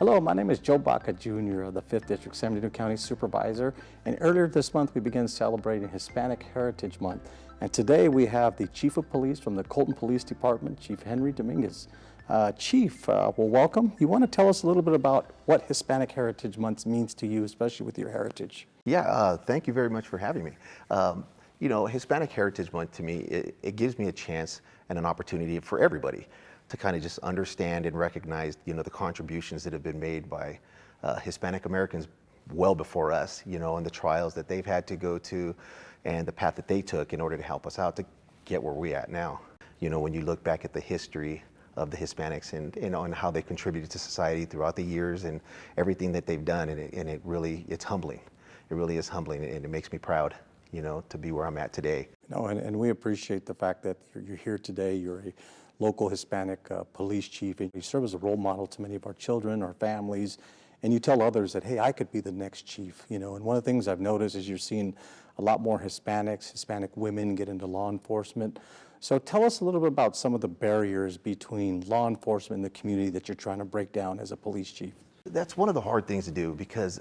Hello, my name is Joe Baca Jr., the 5th District San Bernardino County Supervisor, and earlier this month we began celebrating Hispanic Heritage Month. And today we have the Chief of Police from the Colton Police Department, Chief Henry Dominguez. Chief, well, welcome. You want to tell us a little bit about what Hispanic Heritage Month means to you, especially with your heritage? Yeah, thank you very much for having me. You know, Hispanic Heritage Month to me, it gives me a chance and an opportunity for everybody to kind of just understand and recognize, you know, the contributions that have been made by Hispanic Americans well before us, you know, and the trials that they've had to go to and the path that they took in order to help us out to get where we're at now. You know, when you look back at the history of the Hispanics and, you know, and how they contributed to society throughout the years and everything that they've done, and it really, it's humbling. It really is humbling, and it makes me proud, you know, to be where I'm at today. No, and we appreciate the fact that you're here today. You're a local Hispanic police chief, and you serve as a role model to many of our children, our families, and you tell others that, hey, I could be the next chief, you know. And one of the things I've noticed is you're seeing a lot more Hispanics, Hispanic women get into law enforcement. So tell us a little bit about some of the barriers between law enforcement and the community that you're trying to break down as a police chief. That's one of the hard things to do because,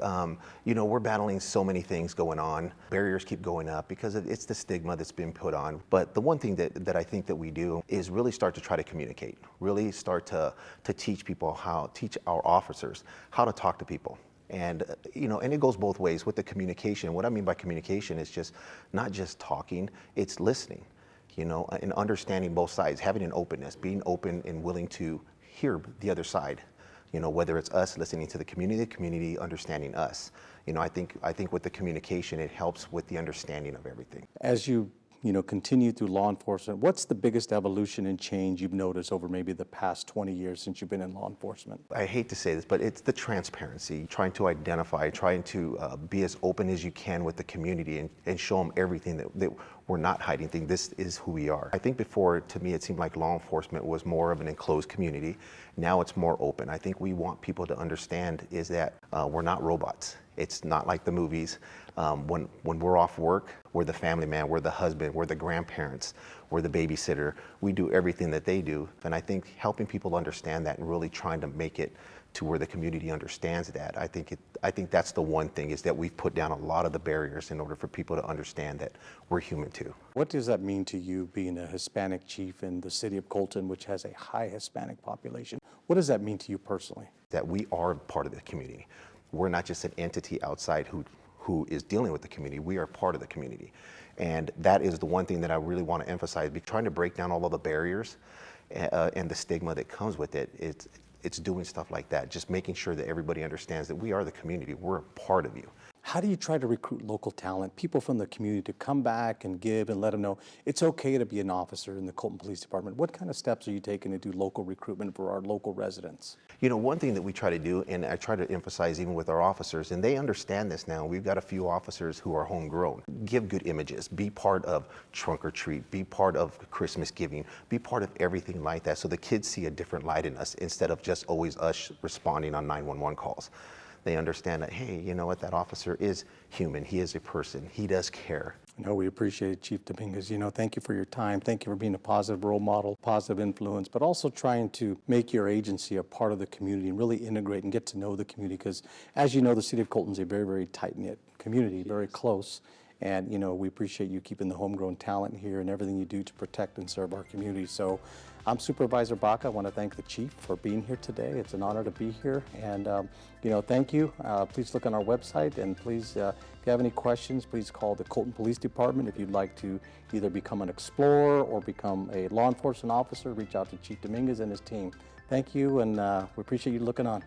you know, we're battling so many things going on. Barriers keep going up because it's the stigma that's been put on. But the one thing that I think that we do is really start to try to communicate, really start to teach people teach our officers how to talk to people. And, you know, and it goes both ways with the communication. What I mean by communication is just not just talking, it's listening, you know, and understanding both sides, having an openness, being open and willing to hear the other side. You know, whether it's us listening to the community understanding us. You know, I think with the communication, it helps with the understanding of everything. As you continue through law enforcement, what's the biggest evolution and change you've noticed over maybe the past 20 years since you've been in law enforcement? I hate to say this, but it's the transparency, trying to identify, trying to be as open as you can with the community and show them everything that we're not hiding things. This is who we are. I think before, to me, it seemed like law enforcement was more of an enclosed community. Now it's more open. I think we want people to understand is that we're not robots. It's not like the movies. When we're off work, we're the family man, we're the husband, we're the grandparents, we're the babysitter. We do everything that they do. And I think helping people understand that and really trying to make it to where the community understands that. I think that's the one thing is that we've put down a lot of the barriers in order for people to understand that we're human too. What does that mean to you being a Hispanic chief in the city of Colton, which has a high Hispanic population? What does that mean to you personally? That we are part of the community. We're not just an entity outside who is dealing with the community. We are part of the community. And that is the one thing that I really want to emphasize, trying to break down all of the barriers and the stigma that comes with it. It's doing stuff like that, just making sure that everybody understands that we are the community. We're a part of you. How do you try to recruit local talent, people from the community to come back and give and let them know it's okay to be an officer in the Colton Police Department? What kind of steps are you taking to do local recruitment for our local residents? You know, one thing that we try to do, and I try to emphasize even with our officers, and they understand this now, we've got a few officers who are homegrown. Give good images, be part of trunk or treat, be part of Christmas giving, be part of everything like that so the kids see a different light in us instead of just always us responding on 911 calls. They understand that, hey, you know what, that officer is human. He is a person. He does care. No, we appreciate it, Chief Dominguez. You know, thank you for your time. Thank you for being a positive role model, positive influence, but also trying to make your agency a part of the community and really integrate and get to know the community. Because as you know, the city of Colton is a very, very tight-knit community, very close. And, you know, we appreciate you keeping the homegrown talent here and everything you do to protect and serve our community. So I'm Supervisor Baca. I want to thank the Chief for being here today. It's an honor to be here. And, you know, thank you. Please look on our website. And please, if you have any questions, please call the Colton Police Department. If you'd like to either become an explorer or become a law enforcement officer, reach out to Chief Dominguez and his team. Thank you, and we appreciate you looking on.